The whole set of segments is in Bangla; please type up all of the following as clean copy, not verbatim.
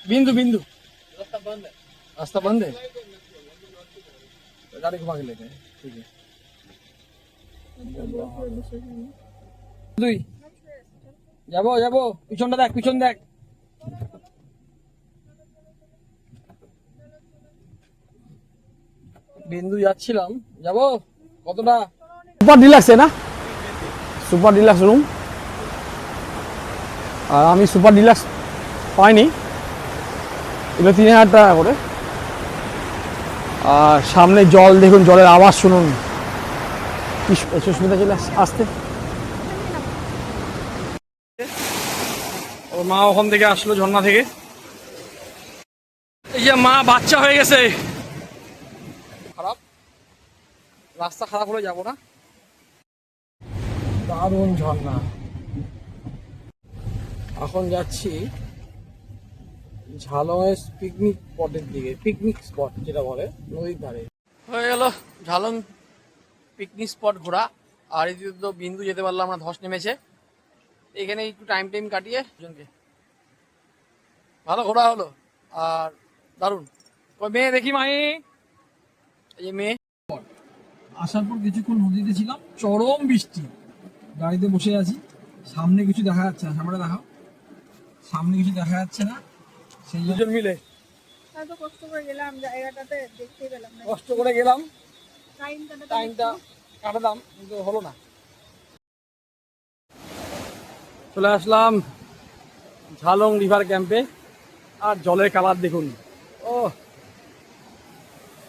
बिंदु बिंदु रास्ता बंद है गाड़ी घुमा के लेते हैं ठीक है দুই যাবো যাবো পিছনটা দেখ পিছন দেখ বিন্দু যাচ্ছিলাম যাবো কতটা সুপার ডিলাক্স है ना সুপার ডিলাক্স রুম আর আমি সুপার ডিলাক্স পাইনি এগুলো 3000 টাকা করে আর সামনে জল দেখুন জলের আওয়াজ শুনুন কি সুস্মিতা চলে আসতে ওর মা ওখান থেকে আসলো ঝর্ণা থেকে এই যে মা বাচ্চা হয়ে গেছে খারাপ রাস্তা খারাপ হলে যাবো না দারুণ ঝর্ণা এখন যাচ্ছি ঝালংয়ের পিকনিক স্পটের দিকে পিকনিক স্পট যেটা বলে নদীর ধারে হয়ে গেল ঝালং পিকনিক স্পট ঘোরা আর এদিকে তো বিন্দু যেতে পারলাম না ধস নেমেছে এখানে একটু টাইম কাটিয়ে দুজনকে ভালো ঘোরা হলো আর দারুণ ওই মেয়ে দেখি মাই এই মেয়ে আসার পর কিছুক্ষণ নদীতে ছিলাম চরম বৃষ্টি গাড়িতে বসে আছি সামনে কিছু দেখা যাচ্ছে না সামনে দেখাও সামনে কিছু দেখা যাচ্ছে না সেই দুজন মিলে কষ্ট করে গেলাম জায়গাটাতে দেখতে পেলাম না কষ্ট করে গেলাম টাইমটা কাটালাম কিন্তু হলো না চলে আসলাম ঝালং রিভার ক্যাম্পে আর জলের কালার দেখুন ও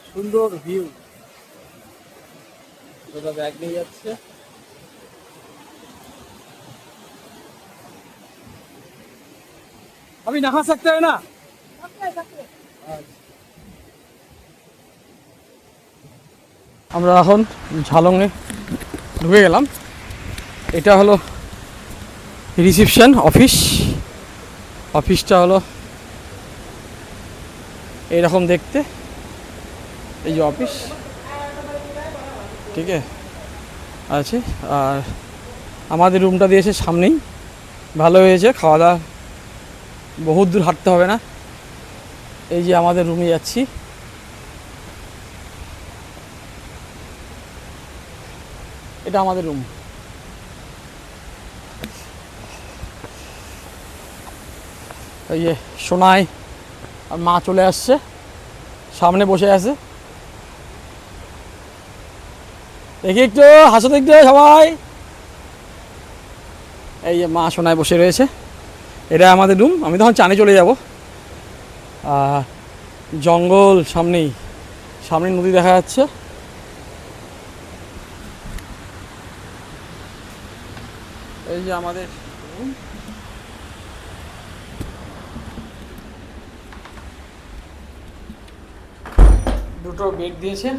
সুন্দর ভিউ ওটা ব্যাগ নিয়ে যাচ্ছে अभी नहा सकते हैं ना আমরা এখন ঝালংয়ে ঢুকে গেলাম এটা হলো রিসেপশন অফিসটা হলো এইরকম দেখতে এই যে অফিস ঠিক আছে আর আমাদের রুমটা দিয়েছে সামনেই ভালো হয়েছে খাওয়া দাওয়া বহুত দূর হাঁটতে হবে না এই যে আমাদের রুমে যাচ্ছি এটা আমাদের রুম এই যে সোনাই আর মা চলে আসছে সামনে বসে আছে দেখি একটু হাসো দেখতে সবাই এই যে মা সোনায় বসে রয়েছে এটা আমাদের রুম আমি তখন চানে চলে যাব আর জঙ্গল সামনে নদী দেখা যাচ্ছে এই যে আমাদের রুম দুটো বেড দিয়েছে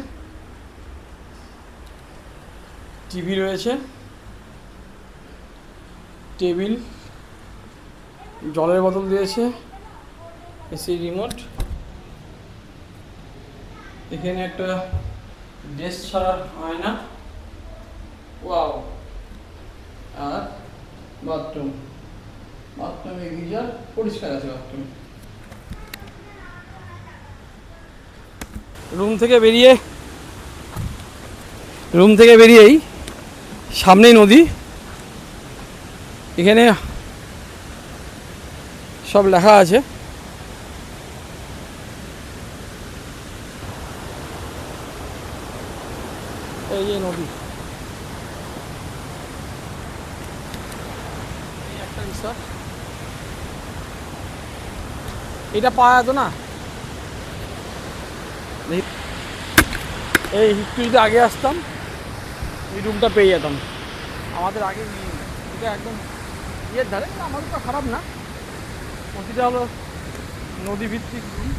টিভি রয়েছে টেবিল জলের বোতল দিয়েছে এসি রিমোট এখানে একটা ডেস্ক ছাড়ার আয়না ওয়াও আর বাথরুমে গিজার পরিষ্কার আছে বাথরুম রুম থেকে বেরিয়েই সামনেই নদী এখানে সব লেখা আছে এই যে নদী একটা রিসর্ট এটা পাওয়া যেত না এই একটু যদি আগে আসতাম এই রুমটা পেয়ে যেতাম আমাদের আগে এটা একদম ইয়ের ধারে আমাদের তো খারাপ না প্রতিটা হলো নদী ভিত্তিক রুম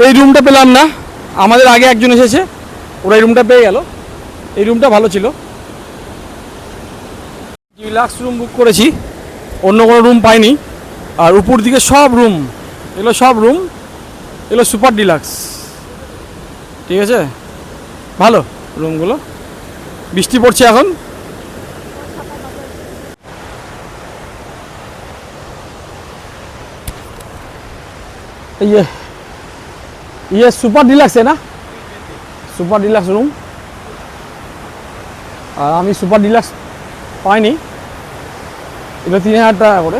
এই রুমটা পেলাম না আমাদের আগে একজন এসেছে ওরা এই রুমটা পেয়ে গেল এই রুমটা ভালো ছিল ডিলাক্স রুম বুক করেছি অন্য কোনো রুম পাইনি আর উপর দিকে সব রুম এগুলো সব রুম এগুলো সুপার ডিলাক্স, ঠিক আছে, ভালো রুমগুলো। বৃষ্টি পড়ছে এখন। ये সুপার ডিলাক্স है ना, সুপার ডিলাক্স রুম। আর আমি সুপার ডিলাক্স পাইনি, এগুলো 3000 টাকা করে।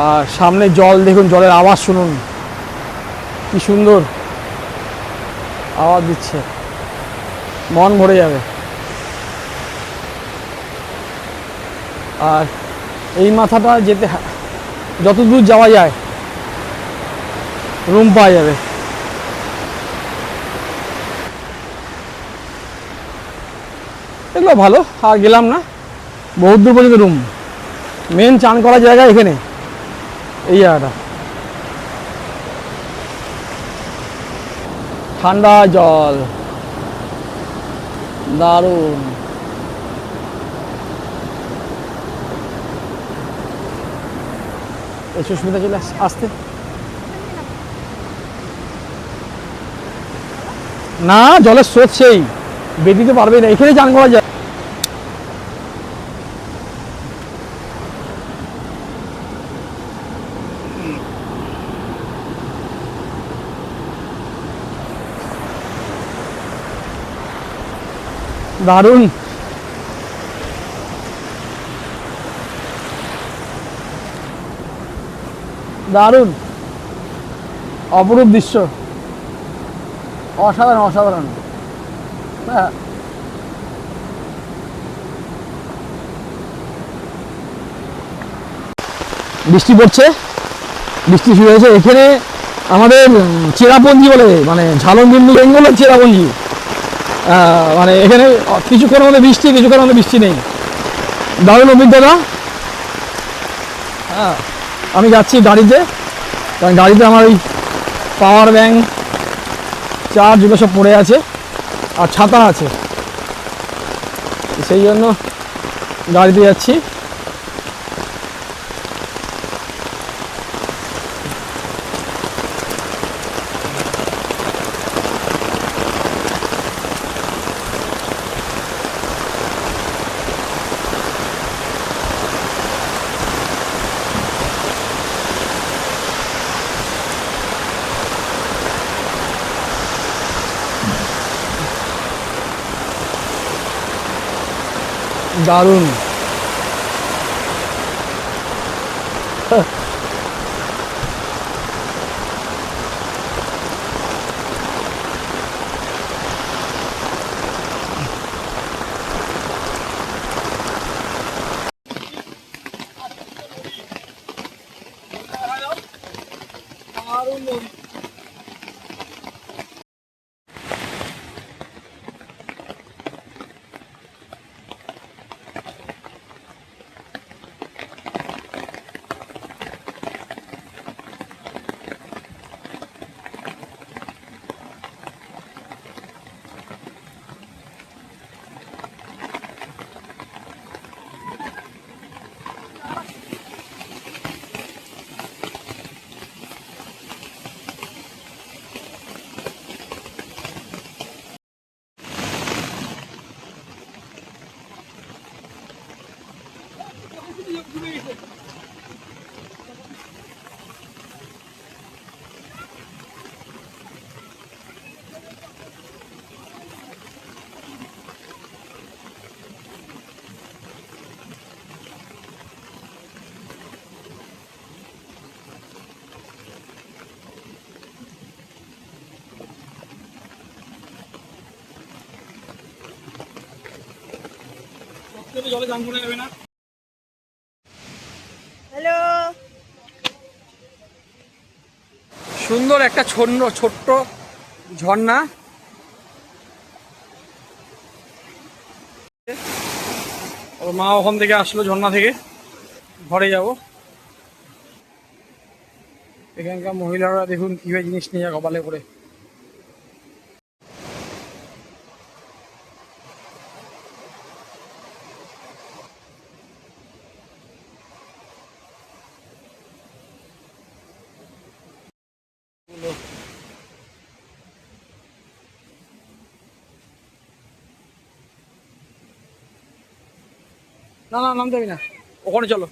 আর সামনে জল দেখুন, জলের আওয়াজ শুনুন কি সুন্দর আওয়াজ দিচ্ছে, মন ভরে যাবে। আর এই মাথাটা যেতে যত দূর যাওয়া যায় রুম পাওয়া যাবে। এগুলো ভালো, আর গেলাম না, বহুত দূর পর্যন্ত রুম। মেন চান করার জায়গা এখানে, এই জায়গাটা ঠান্ডা জল, দারুণ। এই সুস্মিতা চলে আসতে না, জলের স্রোত সেই বেদিতে পারবে না, এখানে চান করা যায়। দারুণ, দারুণ, অপরূপ দৃশ্য, অসাধারণ অসাধারণ। হ্যাঁ, বৃষ্টি পড়ছে, বৃষ্টি শুরু হয়েছে এখানে। আমাদের চেরাপুঞ্জি বলে, মানে ঝালনবিন্দু বেঙ্গলের চেরাপুঞ্জি। মানে এখানে কিছুক্ষণের মধ্যে বৃষ্টি, কিছুক্ষণের মধ্যে বৃষ্টি নেই। দারুণ অভিজ্ঞতা। হ্যাঁ, আমি যাচ্ছি গাড়িতে, কারণ গাড়িতে আমার ওই পাওয়ার ব্যাংক, চার্জ এগুলো সব পড়ে আছে, আর ছাতা আছে, সেই জন্য গাড়িতে যাচ্ছি। দারুণ। জলে চান করে যাবে না। হ্যালো, সুন্দর একটা ছোট্ট ঝর্ণা। ওর মা ওখান থেকে আসলো, ঝর্ণা থেকে। ঘরে যাব। এখানকার মহিলারা দেখুন কীভাবে জিনিস নিয়ে যায় কপালে করে। না না নামতে হবে না, ওখানে চলো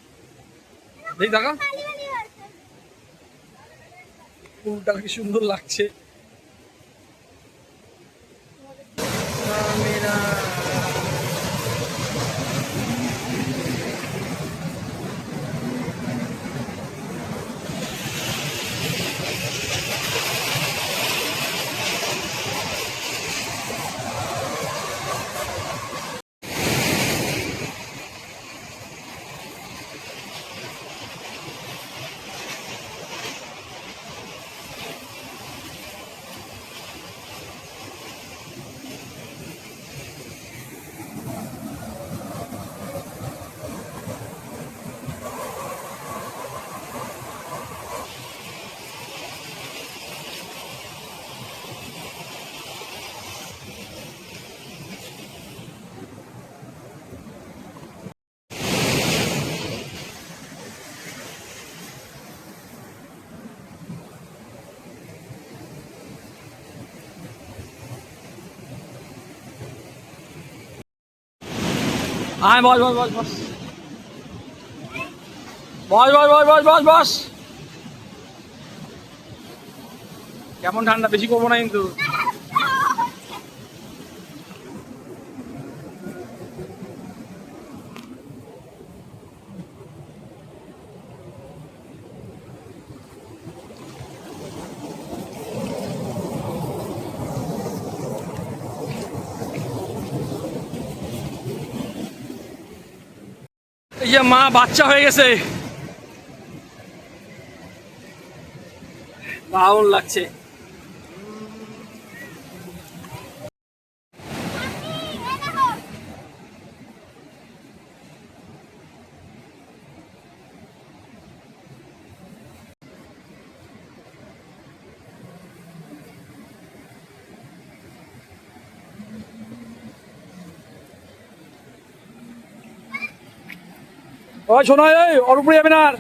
দেখি দেখা। ফুলটা কি সুন্দর লাগছে। আয় বস বস বস বস বস বস বস বস বস বস। কেমন ঠান্ডা, বেশি করবো না কিন্তু। এই যে মা বাচ্চা হয়ে গেছে, দারুণ লাগছে। ওই শোনাই, ওই ওর উপরে যাবে না আর।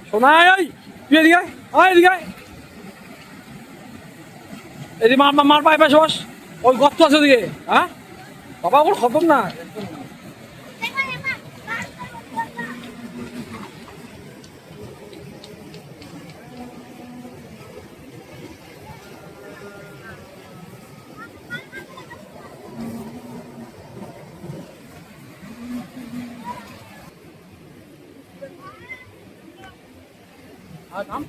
শোনাই, ওই তুই এদিকে আয়, ওই এদিকে আয়। এদিকে মার মার পায়ে পাশে বস। ওই গর্ত আছে ওদিকে। হ্যাঁ বাবা, ওর খতম না। নাম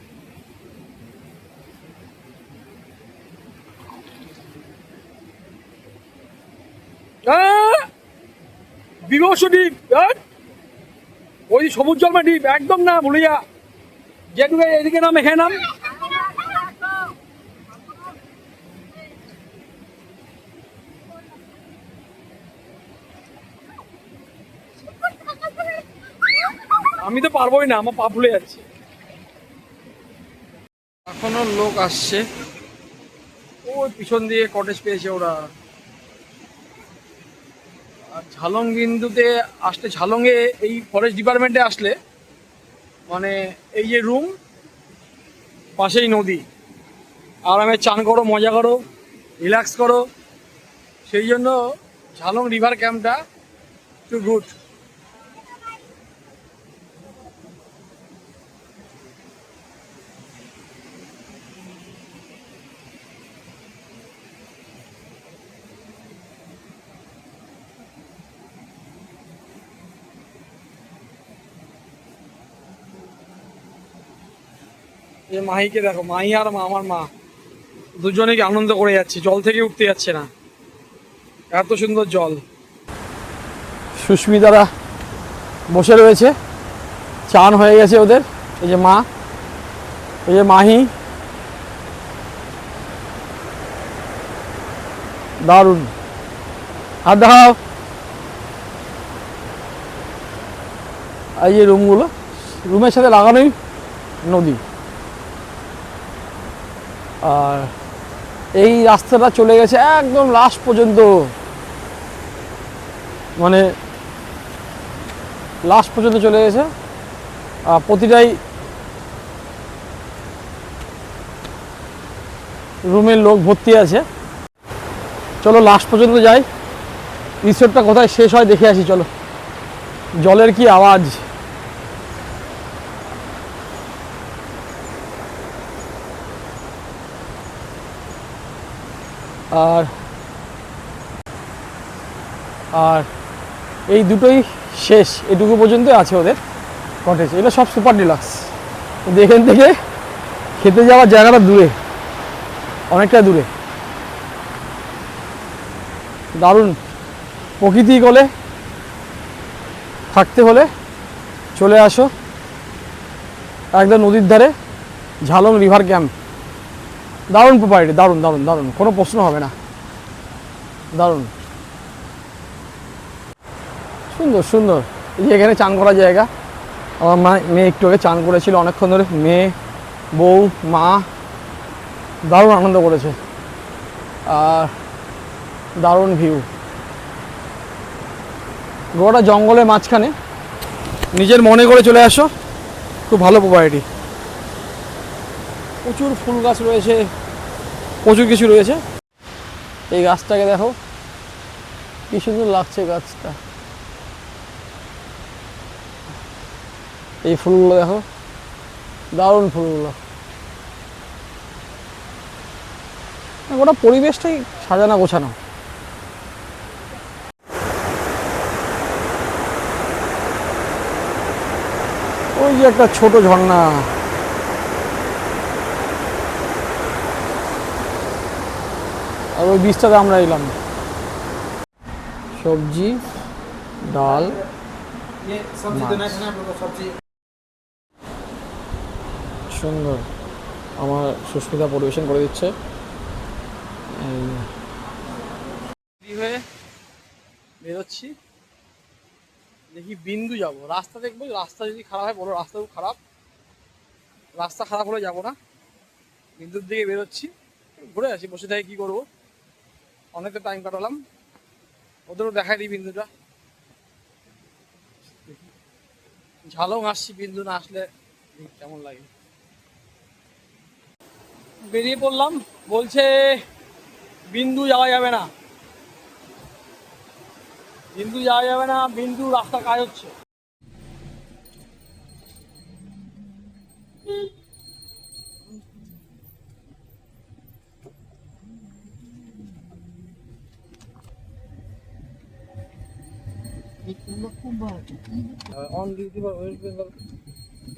বিভৎস ডিপ, ওই সবুজ জলমা ডিপ একদম না, ভুলে যা। যেটুকু এদিকে নাম, এখানে নাম। আমি তো পারবোই না, আমার পা ভুলে যাচ্ছে। এখনো লোক আসছে, ওই পিছন দিয়ে কটেজ পেয়েছে ওরা। আর ঝালং বিন্দুতে আসলে, ঝালংয়ে এই ফরেস্ট ডিপার্টমেন্টে আসলে মানে এই যে রুম, পাশেই নদী, আরামে চান করো, মজা করো, রিল্যাক্স করো। সেই জন্য ঝালং রিভার ক্যাম্পটা টু গুড। এই মাহিকে দেখো, মাহি আর মা, আমার মা দুজনে কি আনন্দ করে যাচ্ছে, জল থেকে উঠতে যাচ্ছে না, এত সুন্দর জল। সুস্মিতারা বসে রয়েছে, চান হয়ে গেছে ওদের। এই যে মা, এই যে মাহি, দারুণ। হাত দেখাও। এই যে রুমগুলো, রুমের সাথে লাগানোই নদী। আর এই রাস্তাটা চলে গেছে একদম লাস্ট পর্যন্ত, মানে লাস্ট পর্যন্ত চলে গেছে। প্রতিটাই রুমের লোক ভর্তি আছে। চলো লাস্ট পর্যন্ত যাই, রিসোর্টটা কোথায় শেষ হয় দেখে আসি চলো। জলের কি আওয়াজ! আর আর এই দুটোই শেষ, এটুকু পর্যন্ত আছে ওদের কটেজ। এগুলো সব সুপার ডিলাক্স। কিন্তু এখান থেকে খেতে যাওয়ার জায়গাটা দূরে, অনেকটা দূরে। দারুণ প্রকৃতি কোলে থাকতে হলে চলে আসো একদম নদীর ধারে, ঝালং রিভার ক্যাম্প। দারুণ প্রপার্টি, দারুণ দারুণ দারুণ, কোনো প্রশ্ন হবে না, দারুণ সুন্দর সুন্দর। এই যে এখানে চান করার জায়গা, আমার মেয়ে একটু আগে চান করেছিল অনেকক্ষণ ধরে, মেয়ে, বউ, মা দারুণ আনন্দ করেছে। আর দারুণ ভিউ, গোটা জঙ্গলের মাঝখানে, নিজের মনে করে চলে আসো, খুব ভালো প্রপার্টি। প্রচুর ফুল গাছ রয়েছে, প্রচুর কিছু রয়েছে। এই গাছটাকে দেখো কি সুন্দর লাগছে গাছটা, এই ফুলগুলো দেখো, দারুণ ফুলগুলো। গোটা পরিবেশটাই সাজানো গোছানো। ওই যে একটা ছোট ঝর্ণা, আর ওই বীজটাতে আমরা এলাম। সবজি, ডাল, সুন্দর। আমার সুস্মিতা পরিবেশন করে দিচ্ছে। হয়ে বেরোচ্ছি, দেখি বিন্দু যাব, রাস্তা দেখবো। রাস্তা যদি খারাপ হয় বলো, রাস্তা খুব খারাপ, রাস্তা খারাপ হলে যাবো না। বিন্দুর দিকে বেরোচ্ছি, ঘুরে আসি, বসে থেকে কী করবো, অনেকটা টাইম কাটালাম। ওদেরও দেখাই দিই বিন্দুটা। ঝালং আসছি, বিন্দু না আসলে কেমন লাগে। বেরিয়ে পড়লাম, বলছে বিন্দু যাওয়া যাবে না, বিন্দু যাওয়া যাবে না, বিন্দু রাস্তা কাজ হচ্ছে। অন ডিউটি বা ওয়েস্ট বেঙ্গল,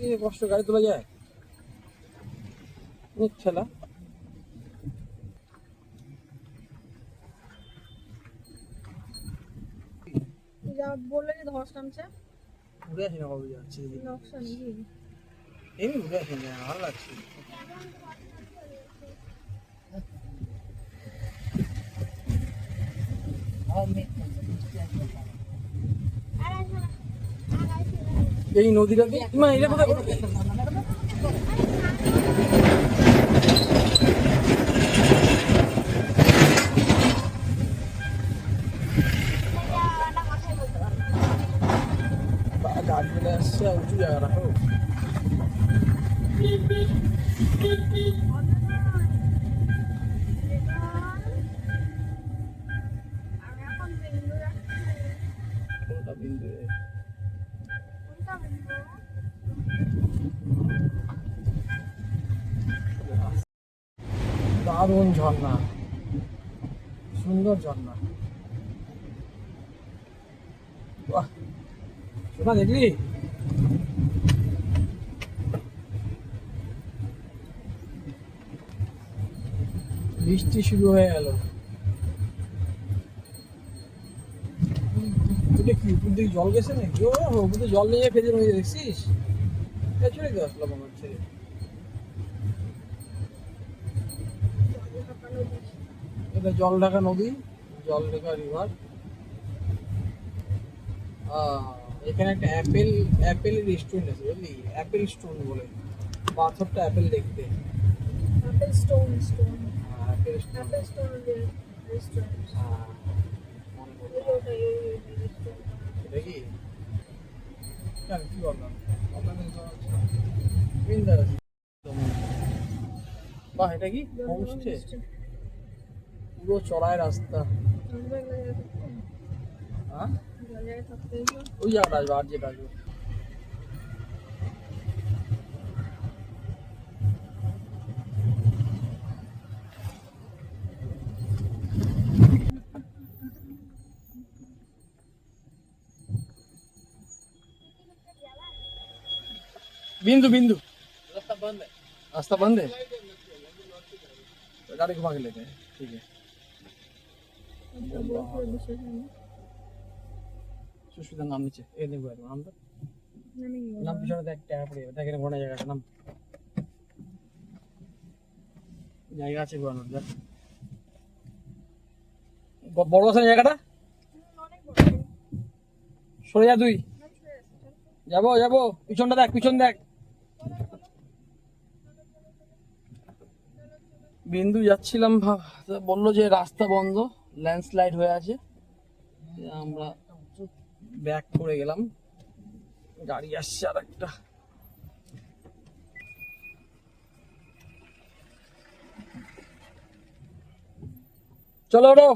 এই কষ্ট গাড়ি তোলা যায় ঠেলা। বললে যে ধস নামছে, ঘুরে আসি না, কবে যাচ্ছি নকশা নেই। এমনি ঘুরে আসি না, ভালো লাগছে। এই নদীটাতে মানে এটা কোথায় গাছ চলে আসছে, উঁচু জায়গা রাখো। কোনটা বিন্দু? দারুণ ঝর্ণা, সুন্দর ঝর্ণা। বাহ, শোনা দেখলি? বৃষ্টি শুরু হয়ে গেল। কি উপর দিকে জল গেছে নাকি? ও উপর দিকে জল নিয়ে ফেলে রয়ে দেখছিস, চলে গেছে আসলাম আমার ছেলে। এটা জল ঢাকা নদী, জল ঢাকা রিভার। এখানে একটা অ্যাপেল রেস্টুরেন্ট আছে বুঝলি, অ্যাপেল স্টোন বলে, পাথরটা অ্যাপেল দেখতে। Apple stone, Apple Apple stone restaurant. এটা কি কি বললাম, বাহ, এটা কি হোমস্টে? পুরো চড়াই রাস্তা, হ্যাঁ জায়গায় থাকতে ওই জায়গাটা আসবে আর যেটা আসবে। बिंदु बिंदु रास्ता बंद है तो गाड़ी घुमा के लेते हैं ठीक है সুস্মিতার নাম নিচে এই দেখবো নাম তো নাম পিছনে দেখ টাকা পড়ে যাবে দেখেন ঘোরা জায়গাটা নাম জায়গা আছে ঘোরানোর দেখ বড় আছে না জায়গাটা সরে যা তুই যাবো যাবো পিছনটা দেখ পিছন দেখ বিন্দু যাচ্ছিলাম বললো যে রাস্তা বন্ধ ল্যান্ডস্লাইড হয়ে আছে আমরা ব্যাক করে গেলাম গাড়ি আসছে আর একটা চলো ওঠো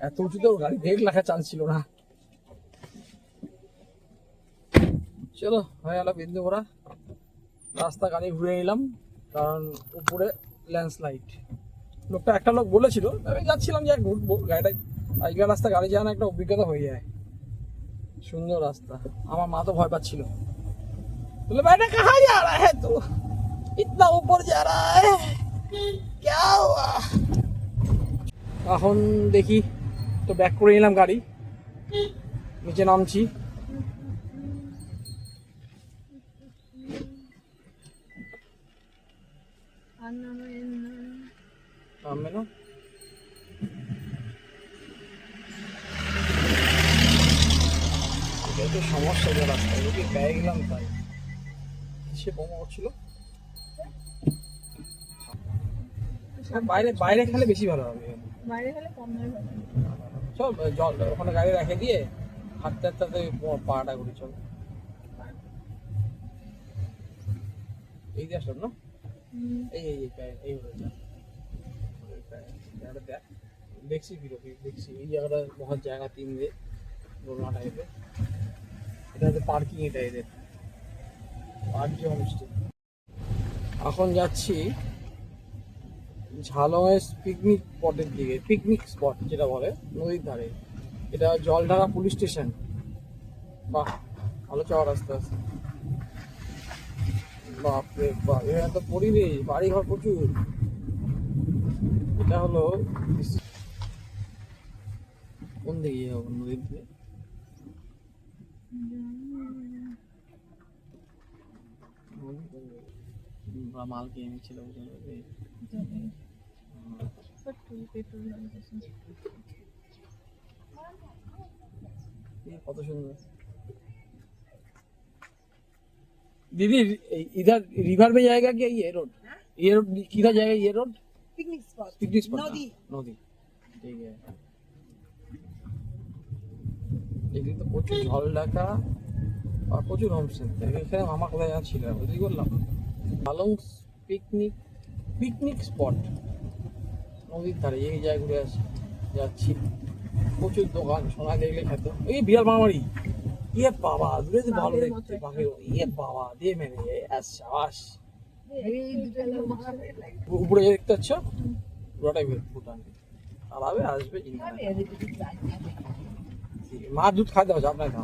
এত উঁচুতে গাড়ি ব্রেক রাখার চান্স ছিল না চলো হয়ে গেল বিন্দু ঘোরা রাস্তা গাড়ি ঘুরে নিলাম কারণ উপরে ল্যান্ডস্লাইড লোকটা একটা লোক বলেছিল আমি যাচ্ছিলাম যে ঘুরবো গাড়িটা আজকের রাস্তা গাড়ি যাওয়ার একটা অভিজ্ঞতা হয়ে যায় সুন্দর রাস্তা আমার মা তো ভয় পাচ্ছিল বলে বেটা কাহা যা রা হ্যাঁ তো ইতনা উপর যা রা হ্যাঁ क्या हुआ এখন দেখি তো ব্যাক করে নিলাম গাড়ি নিচে নামছি নামবে না এটা তো সমস্যা যে রাস্তা ওকে পেয়ে গেলাম তাই সে বোমা হচ্ছিল বাইরে বাইরে খেলে বেশি ভালো হবে বাইরে খেলে কম নয় ভালো চল জল ওখানে গাড়ি রেখে দিয়ে হাঁটতে হাঁটতে পাড়াটা ঘুরি চল এই দিয়ে আসলাম না এই এই এই হলো দেখ দেখছি বিরোধী দেখছি এই জায়গাটা বহুত জায়গা তিন দিয়ে দোলনা টাইপের এটা হচ্ছে পার্কিং এটা এদের পার্কি হোমস্টে এখন যাচ্ছি ঝালংয়ের পিকনিক স্পটের দিকে পিকনিক স্পট যেটা বলে নদীর ধারে এটা জলঢাকা পুলিশ স্টেশন বাহ ভালো চওড়া রাস্তা আছে বাপরে বাপ এখানে তো পরিবেশ বাড়ি ঘর প্রচুর এটা হলো কোন দিকে যাবো নদীর দিকে মাল কিনে নিচ্ছিল কত সুন্দর दीदी इधर रिवर में जाएगा क्या ये रोड किधर जाएगा ये रोड पिकनिक स्पॉट नदी नदी ठीक है এদিকে তো প্রচুর ঝল ঢাকা আর প্রচুর হোমস্টে এখানে মামা কোথায় যাচ্ছিল ওদিকে বললাম ঝালং পিকনিক পিকনিক স্পট নদীর ধারে এই জায়গায় ঘুরে যাচ্ছি প্রচুর দোকান সোনা দেখলে খেত এই বিড়াল মারামারি ये बाबा दूरे से भालो देखते बाकी ये बाबा दे मैंने ये शाबाश ऊपर ये देखते अच्छा रोटा भी भूटान अलावे आज पे मार दूध खा दो आपने कहा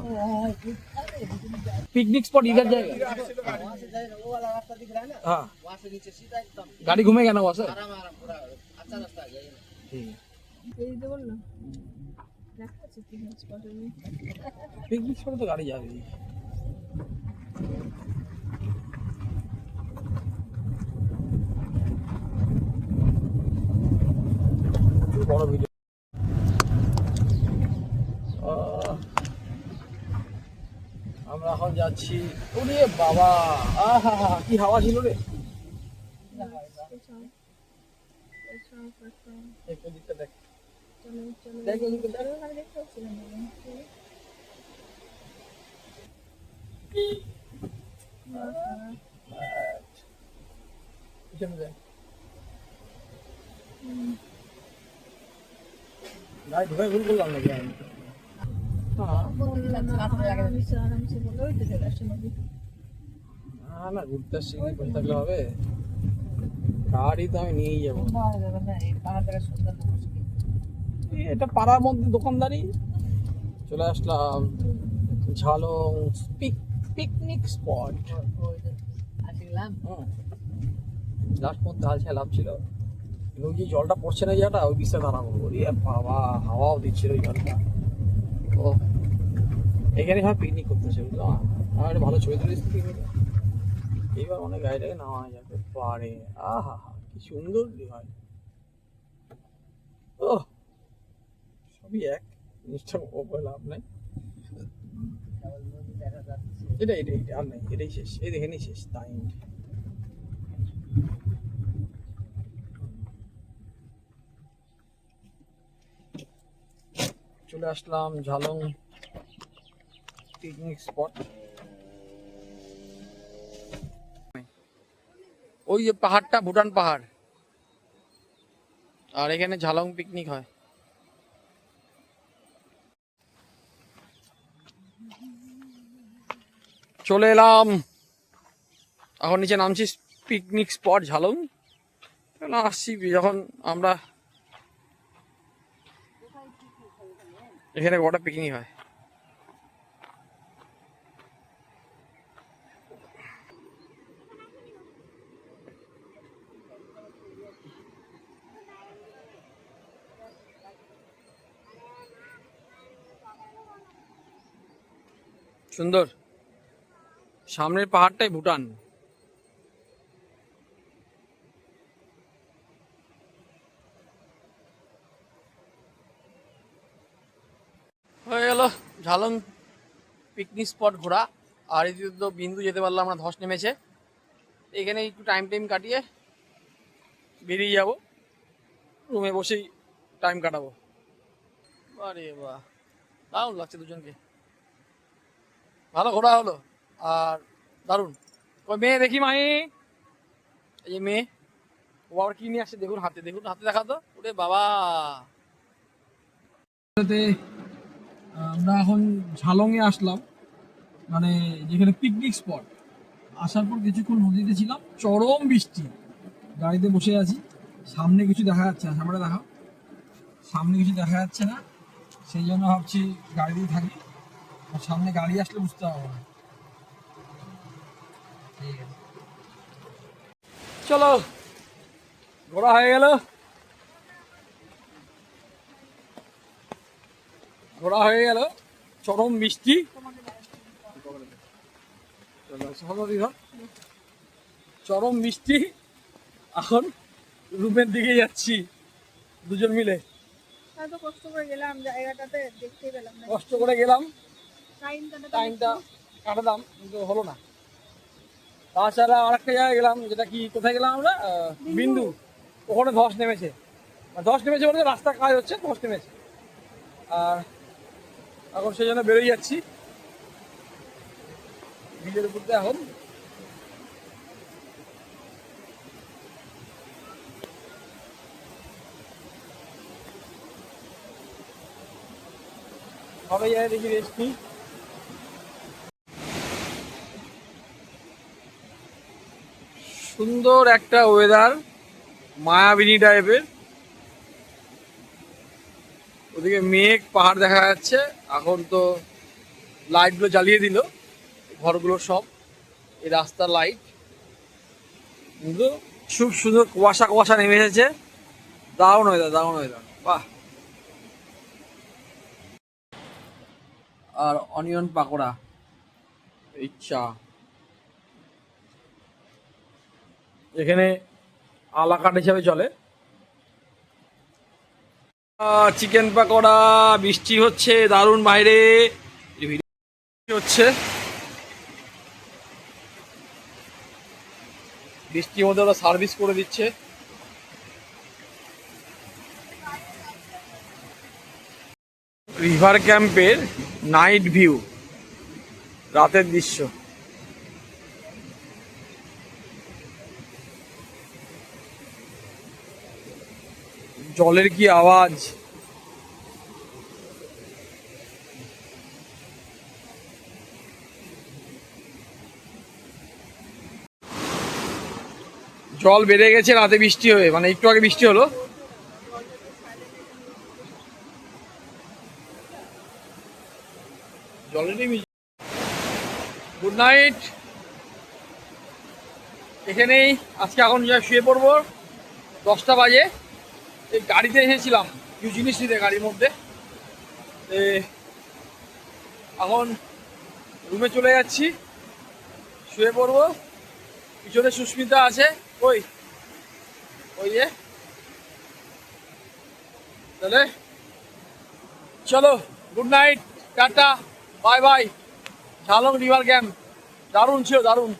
पिकनिक स्पॉट इधर जाएगा वो वाला रास्ता दिख रहा है ना हाँ वहाँ से नीचे सीधा एकदम गाड़ी घूमेगा ना वहाँ से आराम आराम पूरा अच्छा रास्ता है जाइए ठीक है এই যে বললাম দেখাচ্ছে পিকনিক স্পটে पिकनिक स्पॉट तो गाड़ी जा रही है বড় ভিডিও আমরা এখন যাচ্ছি ওরে বাবা আহা কি হাওয়া ছিল রে একটু দিকটা দেখ দেখ ওদিকে দেখ দেখতে পাচ্ছিলাম পিছনে দেখ গাড়ি ঢুকে ভুল করলাম নাকি আমি? আরামসে বলে ওই তো চলে আসছে নদী। না না, ঘুরতে আসছি কি করে থাকলে হবে? গাড়ি তো আমি নিয়েই যাবো। এটা পাড়ার মধ্যে দোকানদারি। চলে আসলাম ঝালং পিকনিক স্পট। লাস্ট মধ্যে হাল ছেড়ে লাভ ছিল, কিন্তু ওই যে জলটা পড়ছে না জায়গাটা, ওই বিষয়ে দাঁড়াবো। ওরে বাবা, হাওয়াও দিচ্ছিল ওই জলটা। ও এখানে হয় পিকনিক করতেছে, বুঝলো? আমার একটা ভালো ছবি তুলেছি পিকনিক। এইবার অনেক গাড়িটাকে নামা যাবে পারে। আহা হা, কি সুন্দর হয়। ও সবই এক জিনিসটা, ওপরে লাভ নাই। এটা আর নাই, এটাই শেষ। এই দেখেনি শেষ, তাই চলে আসলাম ঝালং পিকনিক স্পট। ওই যে পাহাড়টা ভুটান পাহাড়, আর এখানে ঝালং পিকনিক হয়। চলে এলাম, এখন নিচে নামছি পিকনিক স্পট ঝালং। আসছি যখন আমরা, এখানে গোটা পিকনিক হয়। সুন্দর, সামনের পাহাড়টাই ভুটান। হয়ে গেল ঝালং পিকনিক স্পট ঘোরা। আর এদিকে তো বিন্দু যেতে পারলাম না, ধস নেমেছে। এখানে একটু টাইম কাটিয়ে বেরিয়ে যাব, রুমে বসেই টাইম কাটাবো। আরে বাহ, দারুণ লাগছে দুজনকে, ভালো ঘোরা হলো। আর দারুণ। ওই মেয়ে দেখি মাই, এই যে মেয়ে, ও আবার কি নিয়ে আসছে দেখুন, হাতে দেখুন, হাতে দেখা তো। ওরে বাবা, আমরা এখন ঝালংয়ে আসলাম, মানে যেখানে পিকনিক স্পট। আসার পর কিছুক্ষণ নদীতে ছিলাম, চরম বৃষ্টি। গাড়িতে বসে আছি, সামনে কিছু দেখা যাচ্ছে না। সামনে দেখা, সামনে কিছু দেখা যাচ্ছে না, সেই জন্য ভাবছি গাড়িতেই থাকি। আর সামনে গাড়ি আসলে বুঝতে পারবো না। ঠিক আছে, চলো, ঘোরা হয়ে গেল। ঘোরা হয়ে গেল, চরম বৃষ্টি। চরম বৃষ্টি, এখন রুমের দিকে যাচ্ছি দুজন মিলে। এত কষ্ট করে গেলাম জায়গাটাতে, দেখতেই পেলাম না। কষ্ট করে গেলাম, টাইমটা কাটালাম, কিন্তু হলো না। তাছাড়া আরেকটা জায়গায় গেলাম, যেটা কি, কোথায় গেলাম আমরা? বিন্দু। ওখানে ধস নেমেছে, ধস নেমেছে বলতে রাস্তার কাজ হচ্ছে, ধস নেমেছে। আর এখন সেই জন্য বেরোই যাচ্ছি ব্রিজের উপর দিয়ে। এখন সবাই যায় দেখি, রেস্ট নিই। সুন্দর একটা ওয়েদার, মায়াবিনী টাইপের। ওদিকে মেঘ, পাহাড় দেখা যাচ্ছে। এখন তো লাইটগুলো জ্বালিয়ে দিল, ঘরগুলো সব, এই রাস্তার লাইট। কিন্তু খুব সুন্দর কুয়াশা কুয়াশা নেমে এসেছে। দারুণ ওয়েদার, দারুণ ওয়েদার, বাহ। আর অনিয়ন পাকোড়া, এই চা। এখানে আলাকাট হিসাবে চলে। চিকেন পাকোড়া, বৃষ্টি হচ্ছে দারুণ, বাইরে হচ্ছে। বৃষ্টির মধ্যে ওরা সার্ভিস করে দিচ্ছে। রিভার ক্যাম্পের নাইট ভিউ, রাতের দৃশ্য। জলের কি আওয়াজ, জল বেড়ে গেছে রাতে বৃষ্টি হয়ে, মানে একটু আগে বৃষ্টি হলো। জলেরই গুড নাইট। এখানেই আজকে এখন যা শুয়ে পড়বো, 10টা বাজে। এই গাড়িতে এসেছিলাম কিছু জিনিস নিতে গাড়ির মধ্যে, এখন রুমে চলে যাচ্ছি, শুয়ে পড়বো। পিছনে সুস্মিতা আছে, ওই ওই যে, তাহলে চলো good night, tata, bye bye. Jhalong river camp দারুণ ছিল, দারুণ।